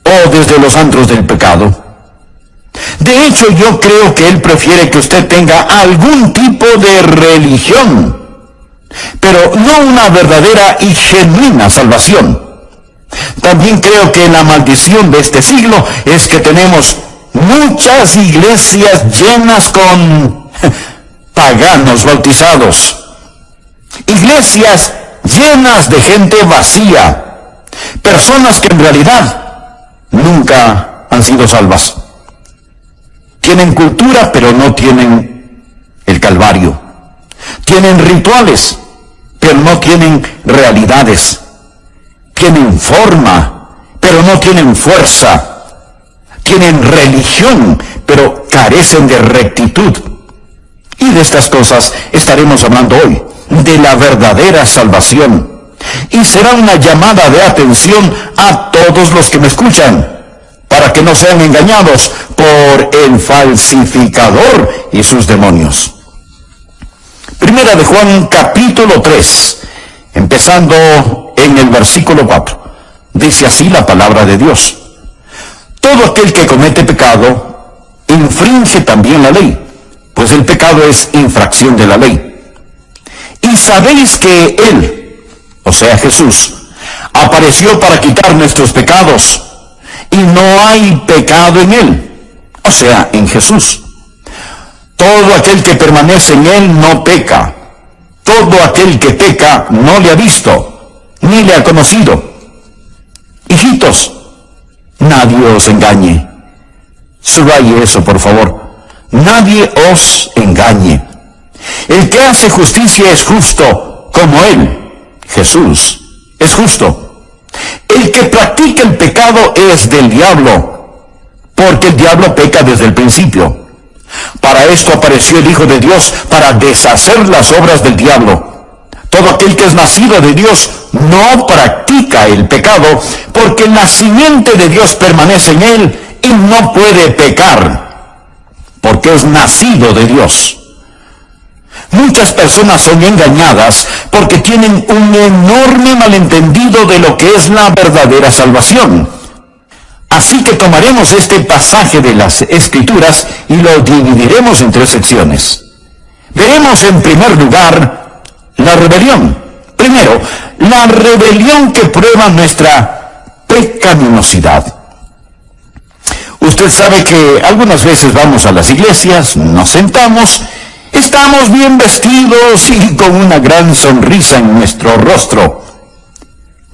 o desde los antros del pecado. De hecho, yo creo que Él prefiere que usted tenga algún tipo de religión, pero no una verdadera y genuina salvación. También creo que la maldición de este siglo es que tenemos muchas iglesias llenas con paganos bautizados. Iglesias llenas de gente vacía. Personas que en realidad nunca han sido salvas. Tienen cultura, pero no tienen el Calvario. Tienen rituales, pero no tienen realidades. Tienen forma, pero no tienen fuerza. Tienen religión, pero carecen de rectitud. Y de estas cosas estaremos hablando hoy, de la verdadera salvación. Y será una llamada de atención a todos los que me escuchan, para que no sean engañados por el falsificador y sus demonios. Primera de Juan, capítulo 3, empezando en el versículo 4. Dice así la palabra de Dios: todo aquel que comete pecado infringe también la ley, pues el pecado es infracción de la ley. Y sabéis que Él, o sea Jesús, apareció para quitar nuestros pecados, y no hay pecado en Él, o sea, en Jesús. Todo aquel que permanece en Él no peca. Todo aquel que peca no le ha visto, ni le ha conocido. Hijitos, nadie os engañe. Subraye eso, por favor. Nadie os engañe. El que hace justicia es justo, como Él, Jesús, es justo. El que practica el pecado es del diablo, porque el diablo peca desde el principio. Para esto apareció el Hijo de Dios, para deshacer las obras del diablo. Todo aquel que es nacido de Dios no practica el pecado, porque la simiente de Dios permanece en él y no puede pecar, porque es nacido de Dios. Muchas personas son engañadas porque tienen un enorme malentendido de lo que es la verdadera salvación. Así que tomaremos este pasaje de las Escrituras y lo dividiremos en 3 secciones. Veremos en primer lugar la rebelión. Primero, la rebelión que prueba nuestra pecaminosidad. Usted sabe que algunas veces vamos a las iglesias, nos sentamos, estamos bien vestidos y con una gran sonrisa en nuestro rostro.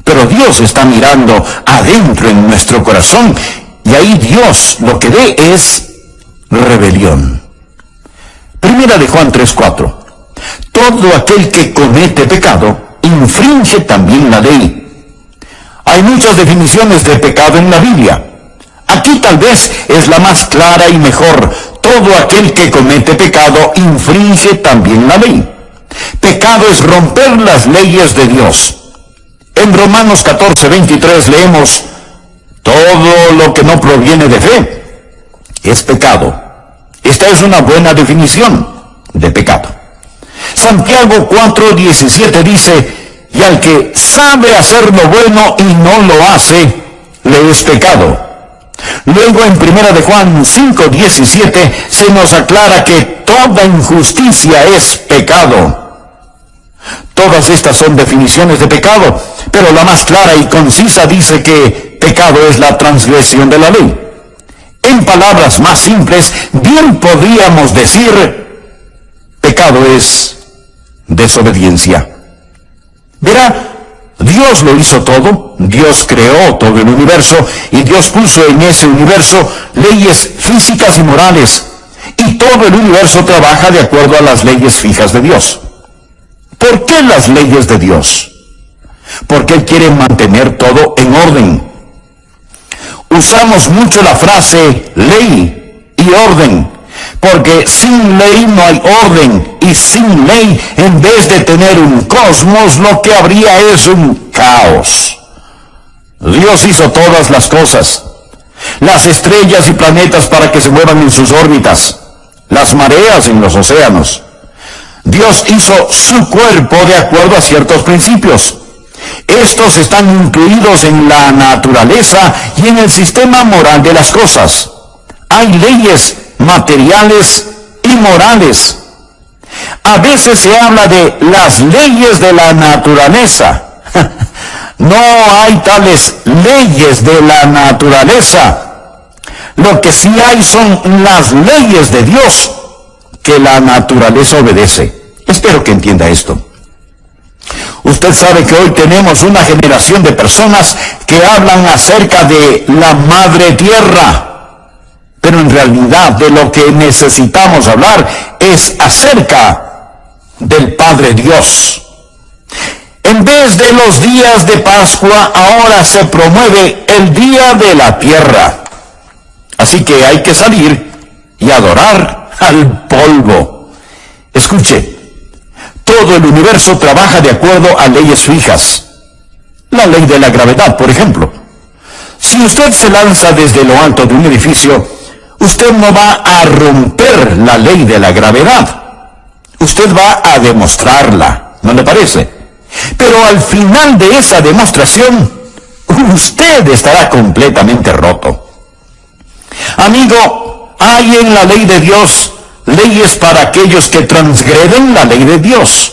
Pero Dios está mirando adentro en nuestro corazón, y ahí Dios lo que ve es rebelión. Primera de Juan 3:4. Todo aquel que comete pecado infringe también la ley. Hay muchas definiciones de pecado en la Biblia. Aquí tal vez es la más clara y mejor. Todo aquel que comete pecado infringe también la ley. Pecado es romper las leyes de Dios. En Romanos 14:23 leemos: todo lo que no proviene de fe es pecado. Esta es una buena definición de pecado. Santiago 4:17 dice: y al que sabe hacer lo bueno y no lo hace, le es pecado. Luego en Primera de Juan 5:17 se nos aclara que toda injusticia es pecado. Todas estas son definiciones de pecado, pero la más clara y concisa dice que pecado es la transgresión de la ley. En palabras más simples, bien podríamos decir, pecado es desobediencia. Verá, Dios lo hizo todo, Dios creó todo el universo, y Dios puso en ese universo leyes físicas y morales, y todo el universo trabaja de acuerdo a las leyes fijas de Dios. ¿Por qué las leyes de Dios? Porque Él quiere mantener todo en orden. Usamos mucho la frase ley y orden, porque sin ley no hay orden, y sin ley, en vez de tener un cosmos, lo que habría es un caos. Dios hizo todas las cosas, las estrellas y planetas para que se muevan en sus órbitas, las mareas en los océanos. Dios hizo su cuerpo de acuerdo a ciertos principios. Estos están incluidos en la naturaleza y en el sistema moral de las cosas. Hay leyes materiales y morales. A veces se habla de las leyes de la naturaleza. No hay tales leyes de la naturaleza. Lo que sí hay son las leyes de Dios que la naturaleza obedece. Espero que entienda esto. Usted sabe que hoy tenemos una generación de personas que hablan acerca de la madre tierra, pero en realidad de lo que necesitamos hablar es acerca del Padre Dios. En vez de los días de Pascua, ahora se promueve el Día de la Tierra. Así que hay que salir y adorar al polvo. Escuche, todo el universo trabaja de acuerdo a leyes fijas. La ley de la gravedad, por ejemplo. Si usted se lanza desde lo alto de un edificio, usted no va a romper la ley de la gravedad. Usted va a demostrarla, ¿no le parece? Pero al final de esa demostración, usted estará completamente roto. Amigo, hay en la ley de Dios leyes para aquellos que transgreden la ley de Dios.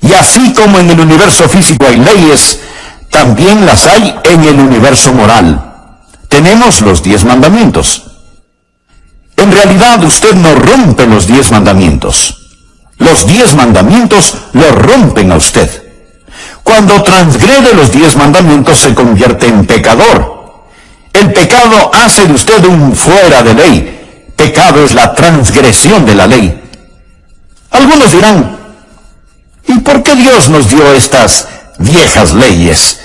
Y así como en el universo físico hay leyes, también las hay en el universo moral. Tenemos los 10 mandamientos. En realidad usted no rompe los 10 mandamientos. Los 10 mandamientos lo rompen a usted. Cuando transgrede los 10 mandamientos se convierte en pecador. El pecado hace de usted un fuera de ley. Pecado es la transgresión de la ley. Algunos dirán, ¿y por qué Dios nos dio estas viejas leyes?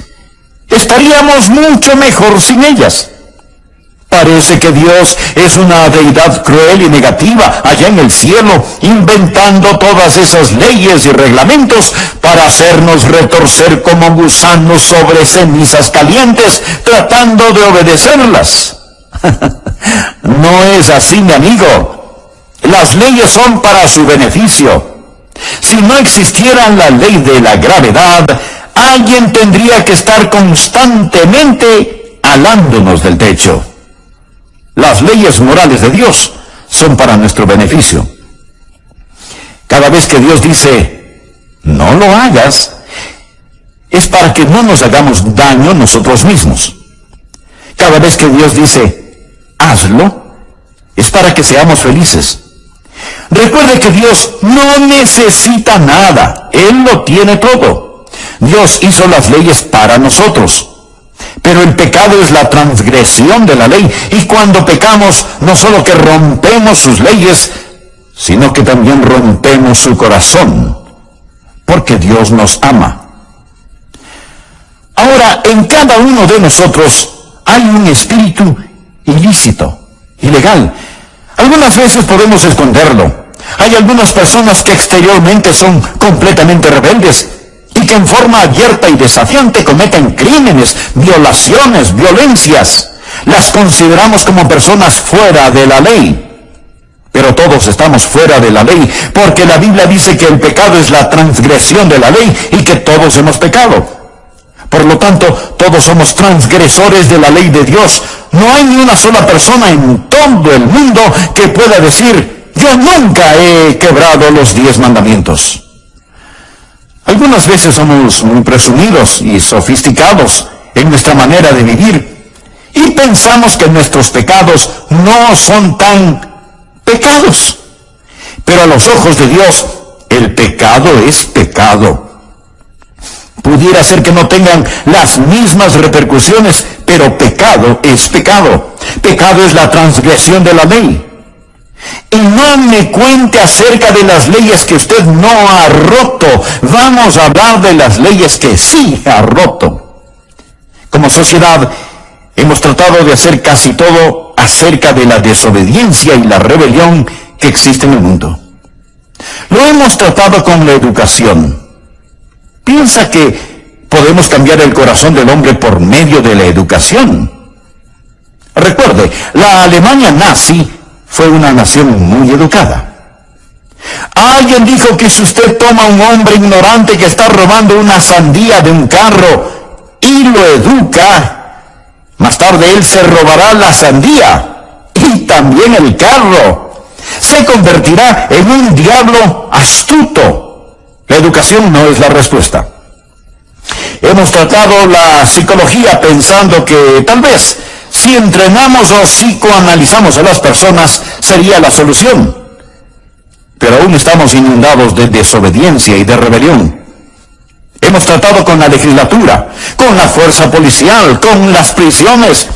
Estaríamos mucho mejor sin ellas. Parece que Dios es una deidad cruel y negativa allá en el cielo, inventando todas esas leyes y reglamentos para hacernos retorcer como gusanos sobre cenizas calientes, tratando de obedecerlas. No es así, mi amigo. Las leyes son para su beneficio. Si no existiera la ley de la gravedad, alguien tendría que estar constantemente alándonos del techo. Las leyes morales de Dios son para nuestro beneficio. Cada vez que Dios dice, no lo hagas, es para que no nos hagamos daño nosotros mismos. Cada vez que Dios dice, hazlo, es para que seamos felices. Recuerde que Dios no necesita nada. Él lo tiene todo. Dios hizo las leyes para nosotros. Pero el pecado es la transgresión de la ley. Y cuando pecamos, no solo que rompemos sus leyes, sino que también rompemos su corazón. Porque Dios nos ama. Ahora, en cada uno de nosotros hay un espíritu ilícito, ilegal. Algunas veces podemos esconderlo. Hay algunas personas que exteriormente son completamente rebeldes y que en forma abierta y desafiante cometen crímenes, violaciones, violencias. Las consideramos como personas fuera de la ley. Pero todos estamos fuera de la ley, porque la Biblia dice que el pecado es la transgresión de la ley y que todos hemos pecado. Por lo tanto, todos somos transgresores de la ley de Dios. No hay ni una sola persona en todo el mundo que pueda decir, yo nunca he quebrado los 10 mandamientos. Algunas veces somos muy presumidos y sofisticados en nuestra manera de vivir y pensamos que nuestros pecados no son tan pecados. Pero a los ojos de Dios, el pecado es pecado. Pudiera ser que no tengan las mismas repercusiones, pero pecado es pecado. Pecado es la transgresión de la ley. Y no me cuente acerca de las leyes que usted no ha roto. Vamos a hablar de las leyes que sí ha roto. Como sociedad, hemos tratado de hacer casi todo acerca de la desobediencia y la rebelión que existe en el mundo. Lo hemos tratado con la educación. ¿Piensa que podemos cambiar el corazón del hombre por medio de la educación? Recuerde, la Alemania nazi fue una nación muy educada. Alguien dijo que si usted toma a un hombre ignorante que está robando una sandía de un carro y lo educa, más tarde él se robará la sandía y también el carro. Se convertirá en un diablo astuto. La educación no es la respuesta. Hemos tratado la psicología pensando que tal vez si entrenamos o psicoanalizamos a las personas sería la solución. Pero aún estamos inundados de desobediencia y de rebelión. Hemos tratado con la legislatura, con la fuerza policial, con las prisiones.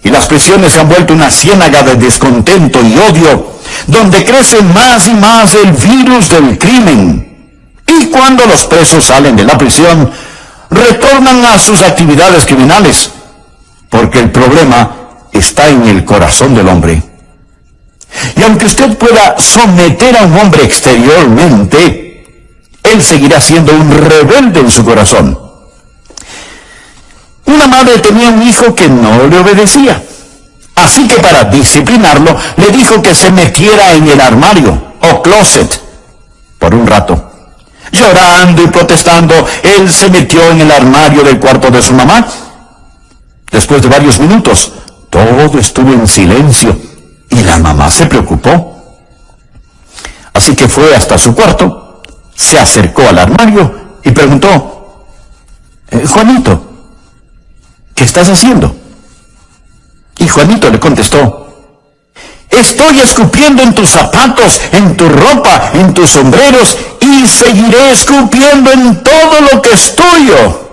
Y las prisiones se han vuelto una ciénaga de descontento y odio, donde crece más y más el virus del crimen. Y cuando los presos salen de la prisión, retornan a sus actividades criminales, porque el problema está en el corazón del hombre. Y aunque usted pueda someter a un hombre exteriormente, él seguirá siendo un rebelde en su corazón. Una madre tenía un hijo que no le obedecía. Así que para disciplinarlo, le dijo que se metiera en el armario o closet por un rato. Llorando y protestando, él se metió en el armario del cuarto de su mamá. Después de varios minutos, todo estuvo en silencio y la mamá se preocupó. Así que fue hasta su cuarto, se acercó al armario y preguntó: Juanito, ¿qué estás haciendo? Y Juanito le contestó: estoy escupiendo en tus zapatos, en tu ropa, en tus sombreros, y seguiré escupiendo en todo lo que es tuyo.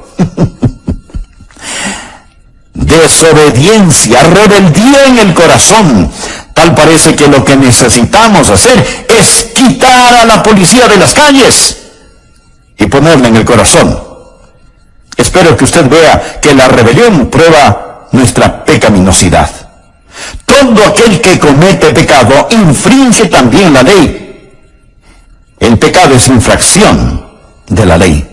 Desobediencia, rebeldía en el corazón. Tal parece que lo que necesitamos hacer es quitar a la policía de las calles y ponerla en el corazón. Espero que usted vea que la rebelión prueba nuestra pecaminosidad. Todo aquel que comete pecado infringe también la ley. El pecado es infracción de la ley.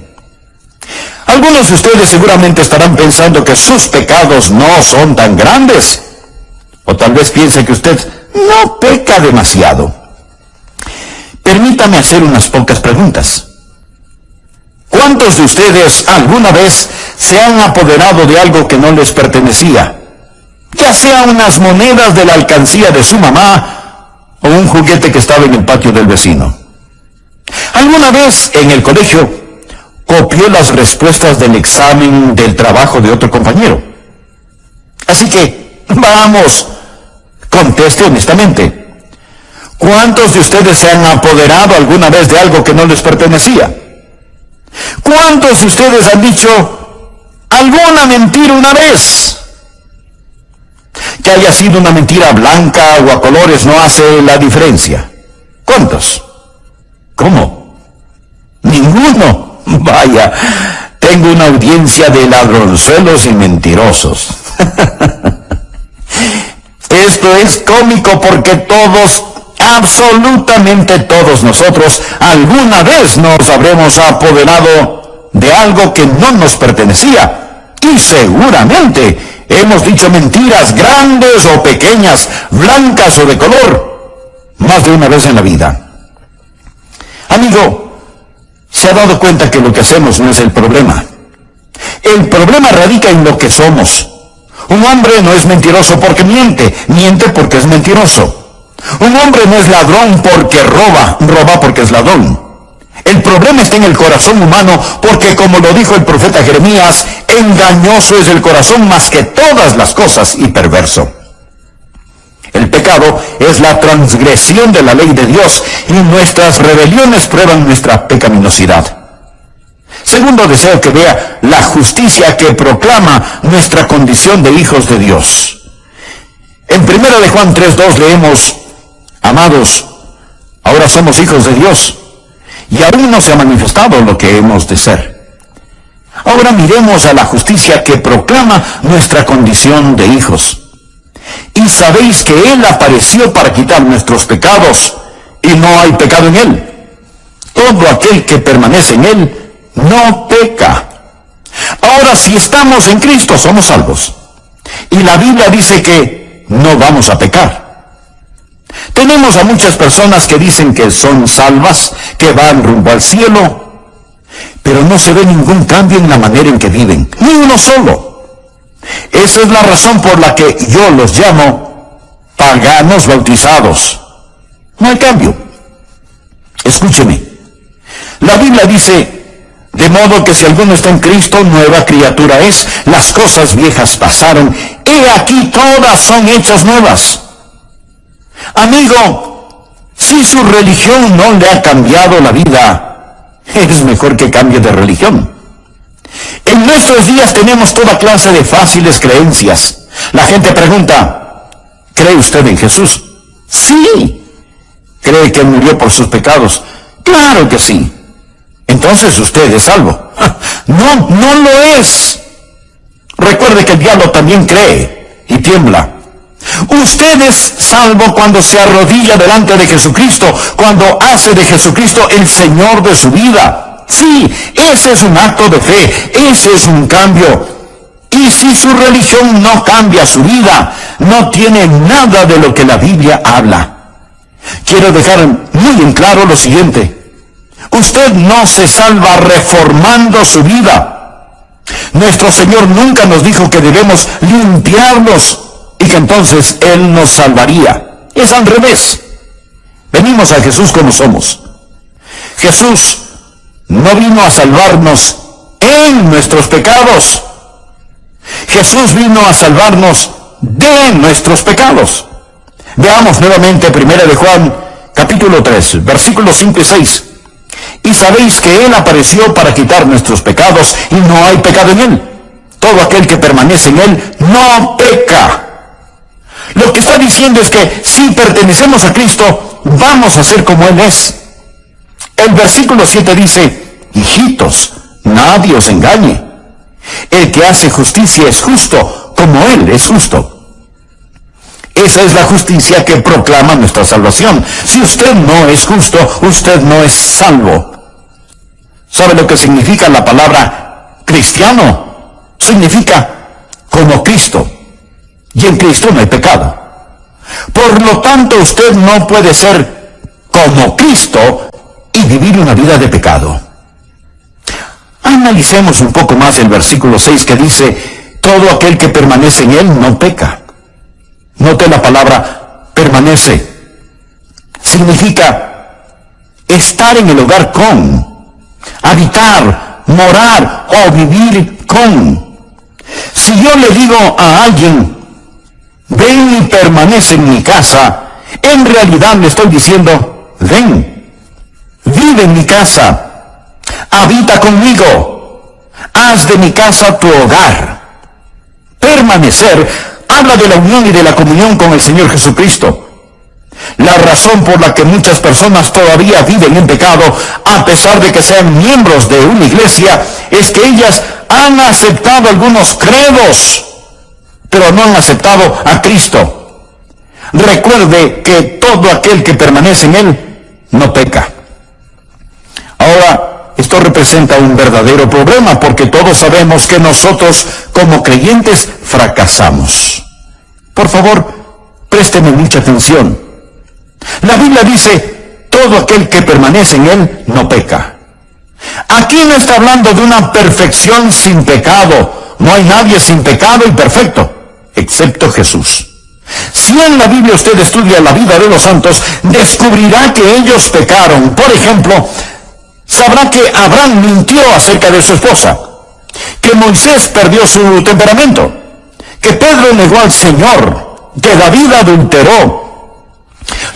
Algunos de ustedes seguramente estarán pensando que sus pecados no son tan grandes. O tal vez piense que usted no peca demasiado. Permítame hacer unas pocas preguntas. ¿Cuántos de ustedes alguna vez se han apoderado de algo que no les pertenecía? Ya sea unas monedas de la alcancía de su mamá o un juguete que estaba en el patio del vecino. ¿Alguna vez en el colegio copió las respuestas del examen del trabajo de otro compañero? Así que, vamos, conteste honestamente. ¿Cuántos de ustedes se han apoderado alguna vez de algo que no les pertenecía? ¿Cuántos de ustedes han dicho alguna mentira una vez? Que haya sido una mentira blanca o a colores no hace la diferencia. ¿Cuántos? ¿Cómo? Ninguno. Vaya, tengo una audiencia de ladronzuelos y mentirosos. Esto es cómico porque todos, absolutamente todos nosotros, alguna vez nos habremos apoderado de algo que no nos pertenecía. Y seguramente hemos dicho mentiras grandes o pequeñas, blancas o de color, más de una vez en la vida. Amigo, ¿se ha dado cuenta que lo que hacemos no es el problema? El problema radica en lo que somos. Un hombre no es mentiroso porque miente, miente porque es mentiroso. Un hombre no es ladrón porque roba, roba porque es ladrón. El problema está en el corazón humano porque, como lo dijo el profeta Jeremías, engañoso es el corazón más que todas las cosas y perverso. El pecado es la transgresión de la ley de Dios y nuestras rebeliones prueban nuestra pecaminosidad. Segundo, deseo que vea la justicia que proclama nuestra condición de hijos de Dios. En 1 de Juan 3:2 leemos: amados, ahora somos hijos de Dios y aún no se ha manifestado lo que hemos de ser. Ahora miremos a la justicia que proclama nuestra condición de hijos. Y sabéis que Él apareció para quitar nuestros pecados, y no hay pecado en Él. Todo aquel que permanece en Él no peca. Ahora, si estamos en Cristo, somos salvos. Y la Biblia dice que no vamos a pecar. Tenemos a muchas personas que dicen que son salvas, que van rumbo al cielo, pero no se ve ningún cambio en la manera en que viven, ni uno solo. Esa es la razón por la que yo los llamo paganos bautizados. No hay cambio. Escúcheme. La Biblia dice, de modo que si alguno está en Cristo, nueva criatura es, las cosas viejas pasaron, he aquí todas son hechas nuevas. Amigo, si su religión no le ha cambiado la vida, es mejor que cambie de religión. En nuestros días tenemos toda clase de fáciles creencias. La gente pregunta, ¿cree usted en Jesús? Sí. ¿Cree que murió por sus pecados? Claro que sí. Entonces usted es salvo. No, no lo es. Recuerde que el diablo también cree y tiembla. Usted es salvo cuando se arrodilla delante de Jesucristo, cuando hace de Jesucristo el Señor de su vida. Sí, ese es un acto de fe, ese es un cambio. Y si su religión no cambia su vida, no tiene nada de lo que la Biblia habla. Quiero dejar muy en claro lo siguiente. Usted no se salva reformando su vida. Nuestro Señor nunca nos dijo que debemos limpiarnos y que entonces Él nos salvaría. Es al revés. Venimos a Jesús como somos. Jesús no vino a salvarnos en nuestros pecados. Jesús vino a salvarnos de nuestros pecados. Veamos nuevamente 1 de Juan, capítulo 3, versículos 5 y 6. Y sabéis que Él apareció para quitar nuestros pecados, y no hay pecado en Él. Todo aquel que permanece en Él no peca. Lo que está diciendo es que si pertenecemos a Cristo, vamos a ser como Él es. El versículo 7 dice, hijitos, nadie os engañe. El que hace justicia es justo, como Él es justo. Esa es la justicia que proclama nuestra salvación. Si usted no es justo, usted no es salvo. ¿Sabe lo que significa la palabra cristiano? Significa como Cristo. Y en Cristo no hay pecado. Por lo tanto, usted no puede ser como Cristo y vivir una vida de pecado. Analicemos un poco más el versículo 6 que dice, todo aquel que permanece en Él no peca. Note la palabra permanece. Significa estar en el hogar con, habitar, morar o vivir con. Si yo le digo a alguien, ven y permanece en mi casa, en realidad le estoy diciendo, ven, vive en mi casa, habita conmigo, haz de mi casa tu hogar. Permanecer habla de la unión y de la comunión con el Señor Jesucristo. La razón por la que muchas personas todavía viven en pecado, a pesar de que sean miembros de una iglesia, es que ellas han aceptado algunos credos, pero no han aceptado a Cristo. Recuerde que todo aquel que permanece en Él no peca. Ahora, esto representa un verdadero problema porque todos sabemos que nosotros como creyentes fracasamos. Por favor, présteme mucha atención. La Biblia dice, todo aquel que permanece en Él no peca. Aquí no está hablando de una perfección sin pecado. No hay nadie sin pecado y perfecto, excepto Jesús. Si en la Biblia usted estudia la vida de los santos, descubrirá que ellos pecaron. Por ejemplo, sabrá que Abraham mintió acerca de su esposa, que Moisés perdió su temperamento, que Pedro negó al Señor, que David adulteró.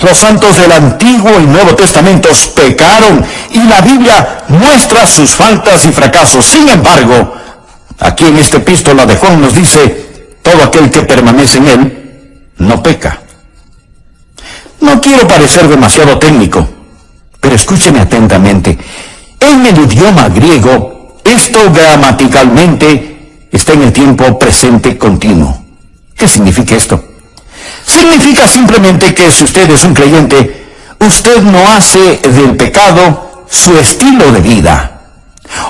Los santos del Antiguo y Nuevo Testamentos pecaron y la Biblia muestra sus faltas y fracasos. Sin embargo, aquí en esta epístola de Juan nos dice, todo aquel que permanece en Él no peca. No quiero parecer demasiado técnico, pero escúcheme atentamente. En el idioma griego, esto gramaticalmente está en el tiempo presente continuo. ¿Qué significa esto? Significa simplemente que si usted es un creyente, usted no hace del pecado su estilo de vida.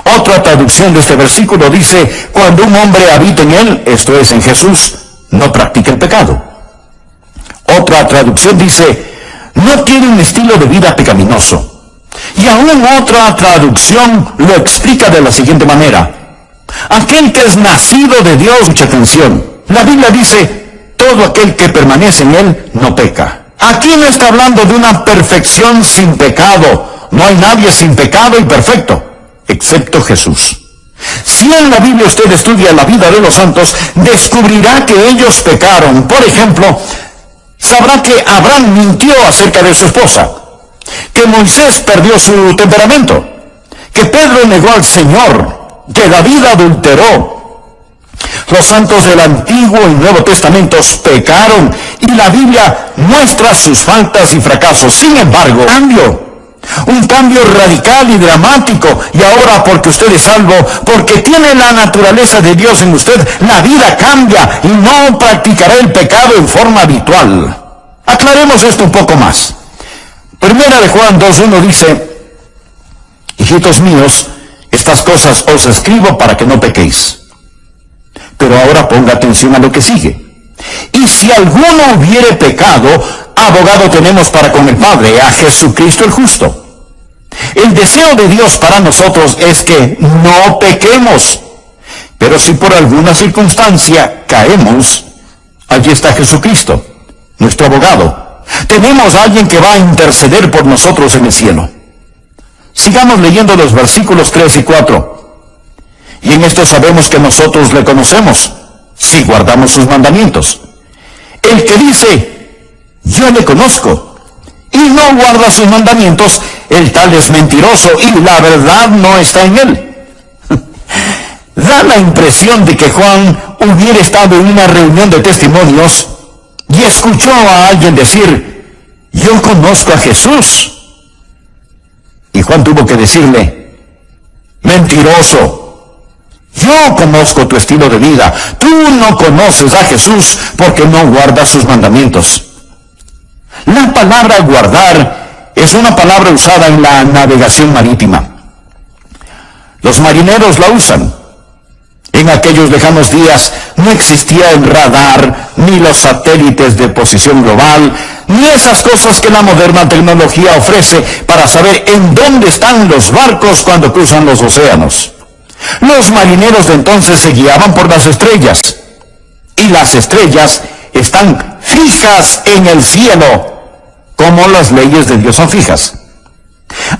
Otra traducción de este versículo dice, cuando un hombre habita en Él, esto es en Jesús, no practica el pecado. Otra traducción dice, no tiene un estilo de vida pecaminoso. Y aún otra traducción lo explica de la siguiente manera. Aquel que es nacido de Dios, mucha atención. La Biblia dice, todo aquel que permanece en él no peca. Aquí no está hablando de una perfección sin pecado. No hay nadie sin pecado y perfecto, excepto Jesús. Si en la Biblia usted estudia la vida de los santos, descubrirá que ellos pecaron. Por ejemplo, sabrá que Abraham mintió acerca de su esposa, que Moisés perdió su temperamento, que Pedro negó al Señor, que David adulteró. Los santos del Antiguo y Nuevo Testamentos pecaron y la Biblia muestra sus faltas y fracasos. Sin embargo, un cambio radical y dramático, y ahora porque usted es salvo, porque tiene la naturaleza de Dios en usted, la vida cambia y no practicará el pecado en forma habitual. Aclaremos esto un poco más. Primera de Juan 2:1 dice, hijitos míos, estas cosas os escribo para que no pequéis. Pero ahora ponga atención a lo que sigue. Y si alguno hubiere pecado, abogado tenemos para con el Padre, a Jesucristo el justo. El deseo de Dios para nosotros es que no pequemos. Pero si por alguna circunstancia caemos, allí está Jesucristo, nuestro abogado. Tenemos a alguien que va a interceder por nosotros en el cielo. Sigamos leyendo los versículos 3 y 4. Y en esto sabemos que nosotros le conocemos, si guardamos sus mandamientos. El que dice, yo le conozco, y no guarda sus mandamientos, el tal es mentiroso, y la verdad no está en él. Da la impresión de que Juan hubiera estado en una reunión de testimonios y escuchó a alguien decir, yo conozco a Jesús. Y Juan tuvo que decirle, mentiroso. Yo conozco tu estilo de vida. Tú no conoces a Jesús porque no guardas sus mandamientos. La palabra guardar es una palabra usada en la navegación marítima. Los marineros la usan. En aquellos lejanos días no existía el radar, ni los satélites de posición global, ni esas cosas que la moderna tecnología ofrece para saber en dónde están los barcos cuando cruzan los océanos. Los marineros de entonces se guiaban por las estrellas, y las estrellas están fijas en el cielo, como las leyes de Dios son fijas.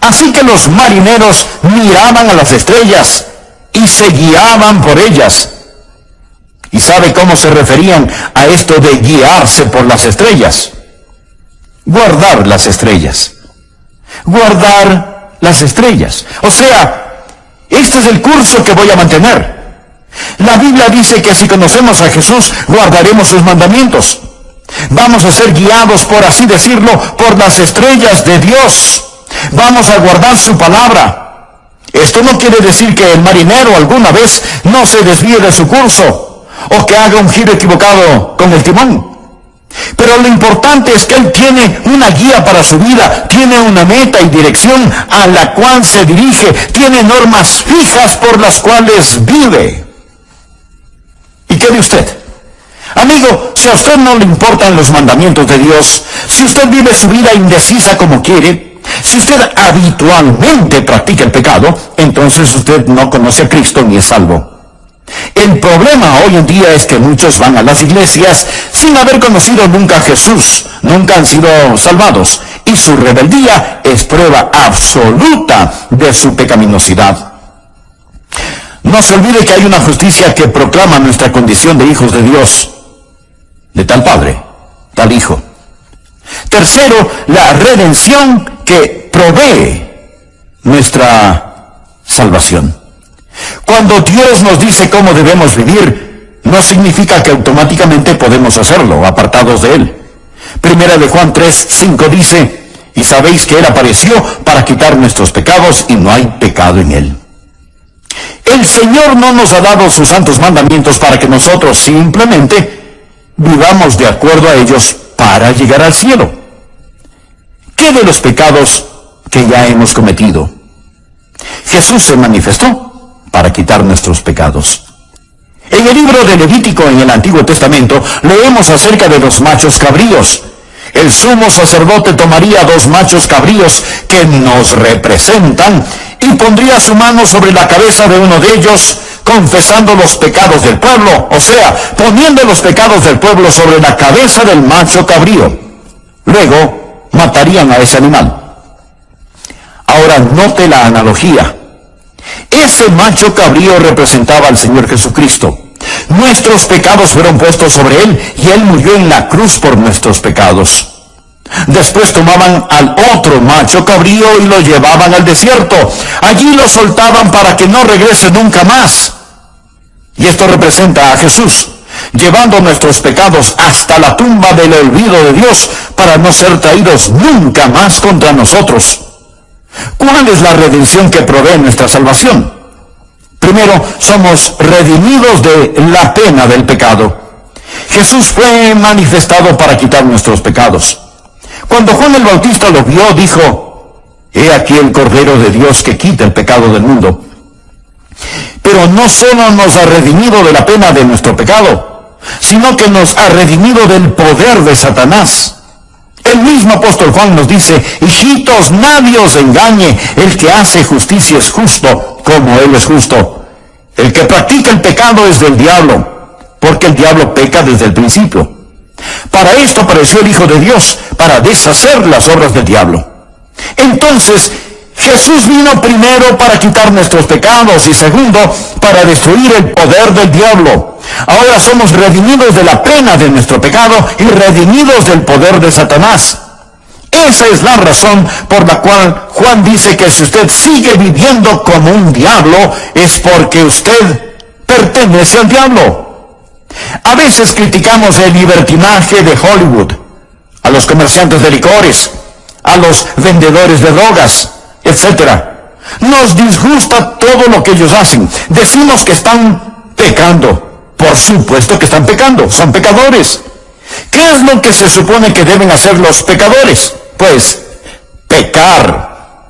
Así que los marineros miraban a las estrellas y se guiaban por ellas. ¿Y sabe cómo se referían a esto de guiarse por las estrellas? Guardar las estrellas. Guardar las estrellas. O sea, este es el curso que voy a mantener. La Biblia dice que si conocemos a Jesús, guardaremos sus mandamientos. Vamos a ser guiados, por así decirlo, por las estrellas de Dios. Vamos a guardar su palabra. Esto no quiere decir que el marinero alguna vez no se desvíe de su curso, o que haga un giro equivocado con el timón. Pero lo importante es que él tiene una guía para su vida, tiene una meta y dirección a la cual se dirige, tiene normas fijas por las cuales vive. ¿Y qué de usted? Amigo, si a usted no le importan los mandamientos de Dios, si usted vive su vida indecisa como quiere, si usted habitualmente practica el pecado, entonces usted no conoce a Cristo ni es salvo. El problema hoy en día es que muchos van a las iglesias sin haber conocido nunca a Jesús, nunca han sido salvados, y su rebeldía es prueba absoluta de su pecaminosidad. No se olvide que hay una justicia que proclama nuestra condición de hijos de Dios, de tal Padre, tal Hijo. Tercero, la redención que provee nuestra salvación. Cuando Dios nos dice cómo debemos vivir, no significa que automáticamente podemos hacerlo, apartados de Él. Primera de Juan 3:5 dice, y sabéis que Él apareció para quitar nuestros pecados y no hay pecado en Él. El Señor no nos ha dado sus santos mandamientos para que nosotros simplemente vivamos de acuerdo a ellos para llegar al cielo. ¿Qué de los pecados que ya hemos cometido? Jesús se manifestó para quitar nuestros pecados. En el libro de Levítico en el Antiguo Testamento leemos acerca de los machos cabríos. el sumo sacerdote tomaría 2 machos cabríos que nos representan y pondría su mano sobre la cabeza de uno de ellos, confesando los pecados del pueblo, o sea, poniendo los pecados del pueblo sobre la cabeza del macho cabrío. Luego matarían a ese animal. Ahora note la analogía. Ese macho cabrío representaba al Señor Jesucristo. Nuestros pecados fueron puestos sobre él y él murió en la cruz por nuestros pecados. Después tomaban al otro macho cabrío y lo llevaban al desierto. Allí lo soltaban para que no regrese nunca más. Y esto representa a Jesús, llevando nuestros pecados hasta la tumba del olvido de Dios para no ser traídos nunca más contra nosotros. ¿Cuál es la redención que provee nuestra salvación? Primero, somos redimidos de la pena del pecado. Jesús fue manifestado para quitar nuestros pecados. Cuando Juan el Bautista lo vio, dijo: «He aquí el Cordero de Dios que quita el pecado del mundo». Pero no solo nos ha redimido de la pena de nuestro pecado, sino que nos ha redimido del poder de Satanás. El mismo apóstol Juan nos dice: «Hijitos, nadie os engañe, el que hace justicia es justo, como él es justo. El que practica el pecado es del diablo, porque el diablo peca desde el principio. Para esto apareció el Hijo de Dios, para deshacer las obras del diablo». Entonces, Jesús vino primero para quitar nuestros pecados y segundo, para destruir el poder del diablo. Ahora somos redimidos de la pena de nuestro pecado y redimidos del poder de Satanás. Esa es la razón por la cual Juan dice que si usted sigue viviendo como un diablo, es porque usted pertenece al diablo. A veces criticamos el libertinaje de Hollywood, a los comerciantes de licores, a los vendedores de drogas, etc. Nos disgusta todo lo que ellos hacen. Decimos que están pecando. Por supuesto que están pecando, son pecadores. ¿Qué es lo que se supone que deben hacer los pecadores? Pues, pecar.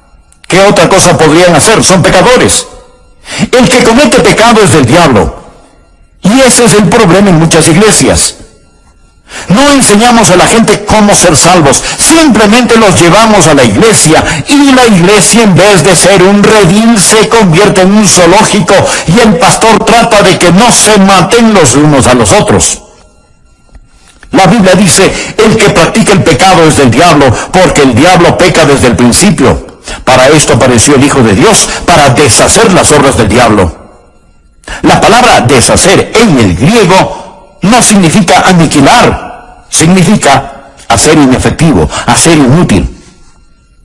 ¿Qué otra cosa podrían hacer? Son pecadores. El que comete pecado es del diablo. Y ese es el problema en muchas iglesias. No enseñamos a la gente cómo ser salvos, simplemente los llevamos a la iglesia, y la iglesia, en vez de ser un redil, se convierte en un zoológico, y el pastor trata de que no se maten los unos a los otros. La Biblia dice: el que practica el pecado es del diablo, porque el diablo peca desde el principio. Para esto apareció el Hijo de Dios, para deshacer las obras del diablo. La palabra deshacer en el griego no significa aniquilar, significa hacer inefectivo, hacer inútil.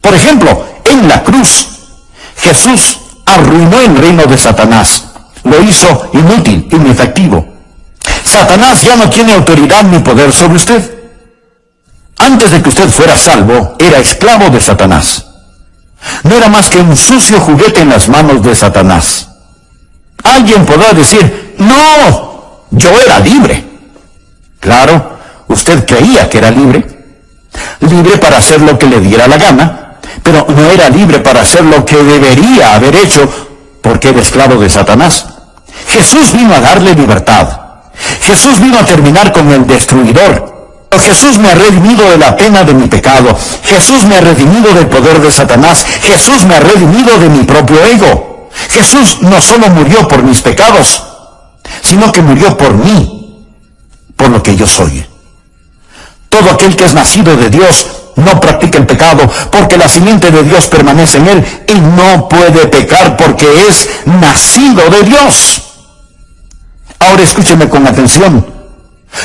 Por ejemplo, en la cruz, Jesús arruinó el reino de Satanás, lo hizo inútil, inefectivo. Satanás ya no tiene autoridad ni poder sobre usted. Antes de que usted fuera salvo, era esclavo de Satanás. No era más que un sucio juguete en las manos de Satanás. Alguien podrá decir: «No, yo era libre». Claro, usted creía que era libre. Libre para hacer lo que le diera la gana, pero no era libre para hacer lo que debería haber hecho, porque era esclavo de Satanás. Jesús vino a darle libertad. Jesús vino a terminar con el destruidor. Jesús me ha redimido de la pena de mi pecado. Jesús me ha redimido del poder de Satanás. Jesús me ha redimido de mi propio ego. Jesús no solo murió por mis pecados, sino que murió por mí, por lo que yo soy. Todo aquel que es nacido de Dios no practica el pecado, porque la simiente de Dios permanece en él, y no puede pecar porque es nacido de Dios. Ahora escúcheme con atención.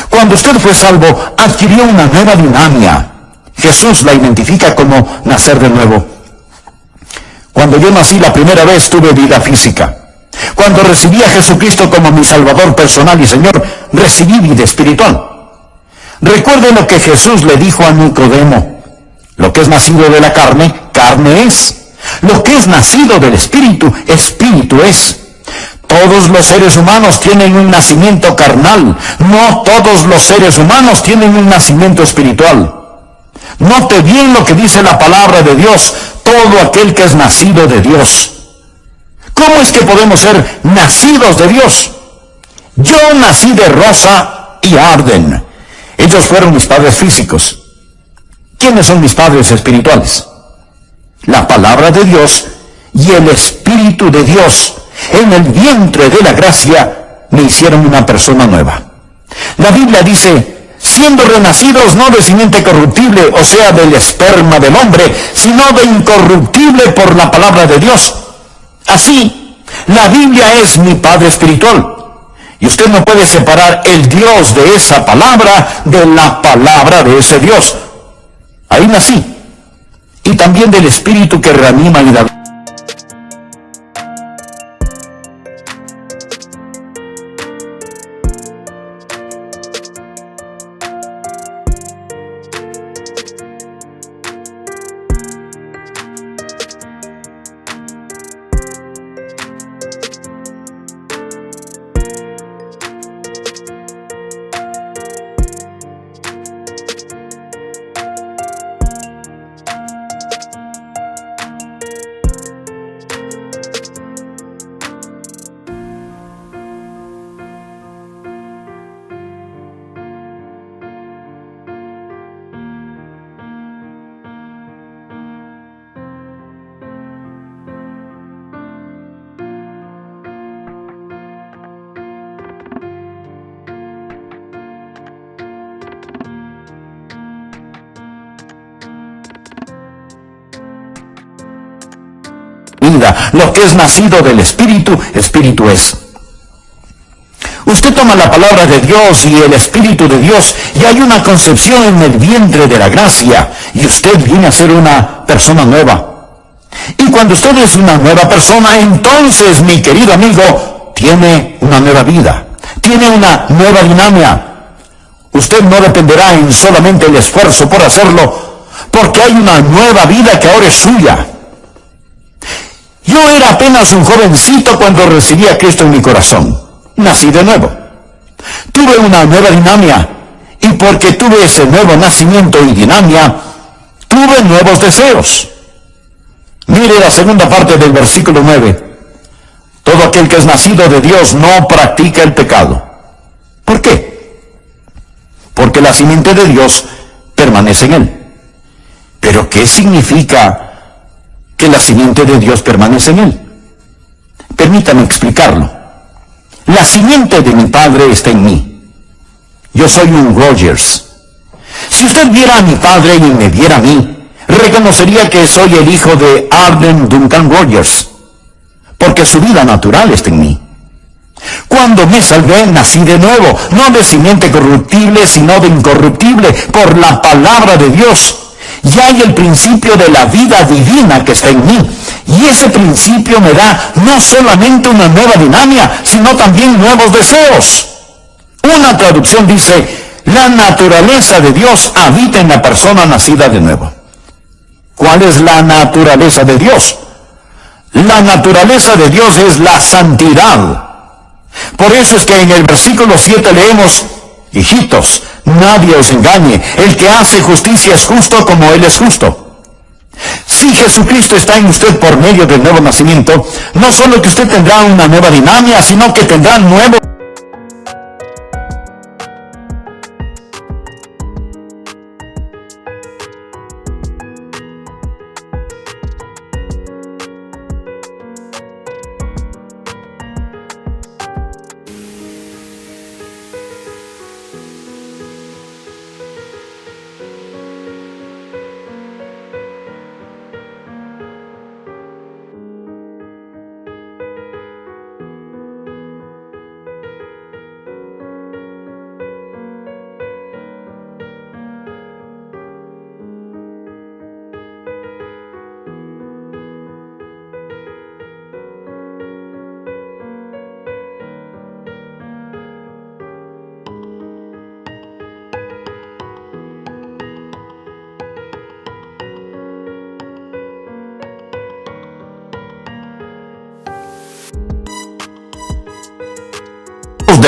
Cuando usted fue salvo, adquirió una nueva dinámica. Jesús la identifica como nacer de nuevo. Cuando yo nací la primera vez, tuve vida física. Cuando recibí a Jesucristo como mi Salvador personal y Señor, recibí vida espiritual. Recuerde lo que Jesús le dijo a Nicodemo: lo que es nacido de la carne, carne es. Lo que es nacido del Espíritu, Espíritu es. Todos los seres humanos tienen un nacimiento carnal. No todos los seres humanos tienen un nacimiento espiritual. Note bien lo que dice la palabra de Dios: todo aquel que es nacido de Dios. ¿Cómo es que podemos ser nacidos de Dios? Yo nací de Rosa y Arden. Ellos fueron mis padres físicos. ¿Quiénes son mis padres espirituales? La palabra de Dios y el Espíritu de Dios en el vientre de la gracia me hicieron una persona nueva. La Biblia dice, siendo renacidos no de simiente corruptible, o sea, del esperma del hombre, sino de incorruptible por la palabra de Dios. Así, la Biblia es mi Padre espiritual. Y usted no puede separar el Dios de esa palabra de la palabra de ese Dios. Ahí nací. Y también del Espíritu que reanima y da vida. Lo que es nacido del Espíritu, Espíritu es. Usted toma la palabra de Dios y el Espíritu de Dios y hay una concepción en el vientre de la gracia y usted viene a ser una persona nueva. Y cuando usted es una nueva persona, entonces, mi querido amigo, tiene una nueva vida, tiene una nueva dinámica. Usted no dependerá en solamente el esfuerzo por hacerlo, porque hay una nueva vida que ahora es suya. Yo era apenas un jovencito cuando recibí a Cristo en mi corazón. Nací de nuevo. Tuve una nueva dinámica. Y porque tuve ese nuevo nacimiento y dinámica, tuve nuevos deseos. Mire la segunda parte del versículo 9. Todo aquel que es nacido de Dios no practica el pecado. ¿Por qué? Porque la simiente de Dios permanece en él. ¿Pero qué significa que la simiente de Dios permanece en él? Permítame explicarlo. La simiente de mi padre está en mí. Yo soy un Rogers. Si usted viera a mi padre y me viera a mí, reconocería que soy el hijo de Arden Duncan Rogers, porque su vida natural está en mí. Cuando me salvé, nací de nuevo, no de simiente corruptible, sino de incorruptible, por la palabra de Dios. Y hay el principio de la vida divina que está en mí. Y ese principio me da no solamente una nueva dinámica, sino también nuevos deseos. Una traducción dice, la naturaleza de Dios habita en la persona nacida de nuevo. ¿Cuál es la naturaleza de Dios? La naturaleza de Dios es la santidad. Por eso es que en el versículo 7 leemos, hijitos, nadie os engañe, el que hace justicia es justo como Él es justo. Si Jesucristo está en usted por medio del nuevo nacimiento, no solo que usted tendrá una nueva dinámica, sino que tendrá nuevo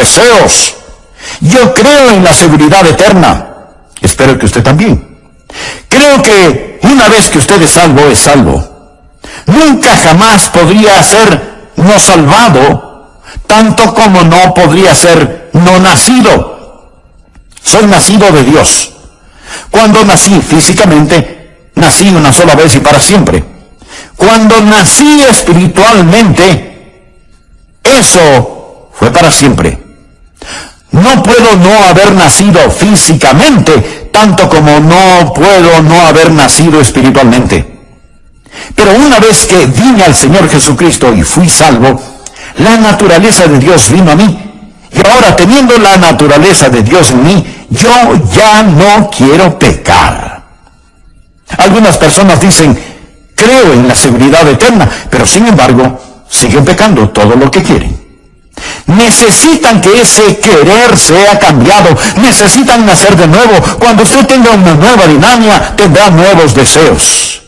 deseos. Yo creo en la seguridad eterna. Espero que usted también. Creo que una vez que usted es salvo, es salvo. Nunca jamás podría ser no salvado, tanto como no podría ser no nacido. Soy nacido de Dios. Cuando nací físicamente, nací una sola vez y para siempre. Cuando nací espiritualmente, eso fue para siempre. No puedo no haber nacido físicamente, tanto como no puedo no haber nacido espiritualmente. Pero una vez que vine al Señor Jesucristo y fui salvo, la naturaleza de Dios vino a mí. Y ahora, teniendo la naturaleza de Dios en mí, yo ya no quiero pecar. Algunas personas dicen, creo en la seguridad eterna, pero sin embargo, siguen pecando todo lo que quieren. Necesitan que ese querer sea cambiado. Necesitan nacer de nuevo. Cuando usted tenga una nueva dinámica, tendrá nuevos deseos.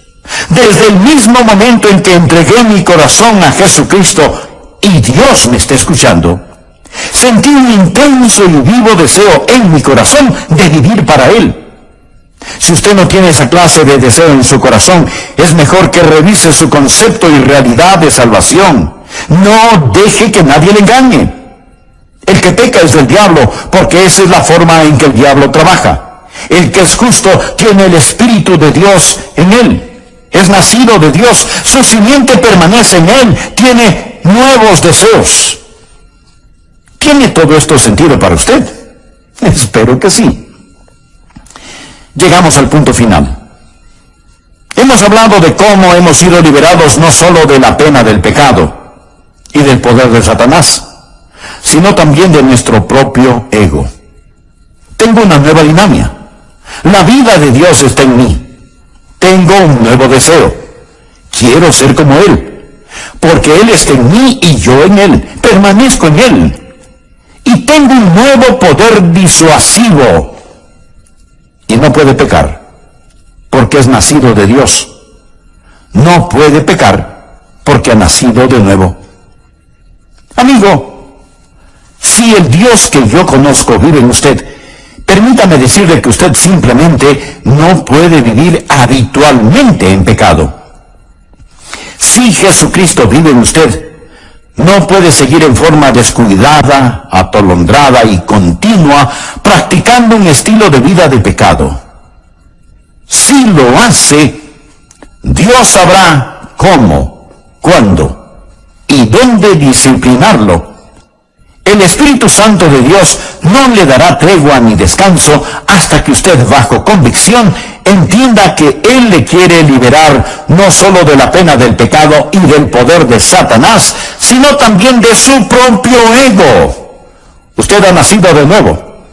Desde el mismo momento en que entregué mi corazón a Jesucristo, y Dios me está escuchando, sentí un intenso y vivo deseo en mi corazón de vivir para Él. Si usted no tiene esa clase de deseo en su corazón, es mejor que revise su concepto y realidad de salvación. No deje que nadie le engañe. El que peca es del diablo, porque esa es la forma en que el diablo trabaja. El que es justo tiene el Espíritu de Dios en él. Es nacido de Dios, su simiente permanece en él, tiene nuevos deseos. ¿Tiene todo esto sentido para usted? Espero que sí. Llegamos al punto final. Hemos hablado de cómo hemos sido liberados no solo de la pena del pecado y del poder de Satanás, sino también de nuestro propio ego. Tengo una nueva dinámica. La vida de Dios está en mí. Tengo un nuevo deseo. Quiero ser como Él, porque Él está en mí y yo en Él. Permanezco en Él. Y tengo un nuevo poder disuasivo. Y no puede pecar, porque es nacido de Dios. No puede pecar, porque ha nacido de nuevo. Amigo, si el Dios que yo conozco vive en usted, permítame decirle que usted simplemente no puede vivir habitualmente en pecado. Si Jesucristo vive en usted, no puede seguir en forma descuidada, atolondrada y continua, practicando un estilo de vida de pecado. Si lo hace, Dios sabrá cómo, cuándo y dónde disciplinarlo. El Espíritu Santo de Dios no le dará tregua ni descanso hasta que usted, bajo convicción, entienda que Él le quiere liberar no solo de la pena del pecado y del poder de Satanás, sino también de su propio ego. Usted ha nacido de nuevo,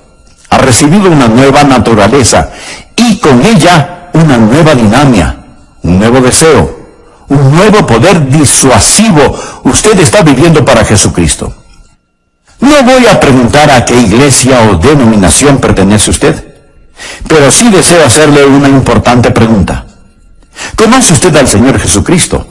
ha recibido una nueva naturaleza y con ella una nueva dinámica, un nuevo deseo, un nuevo poder disuasivo. Usted está viviendo para Jesucristo. No voy a preguntar a qué iglesia o denominación pertenece usted, pero sí deseo hacerle una importante pregunta. ¿Conoce usted al Señor Jesucristo?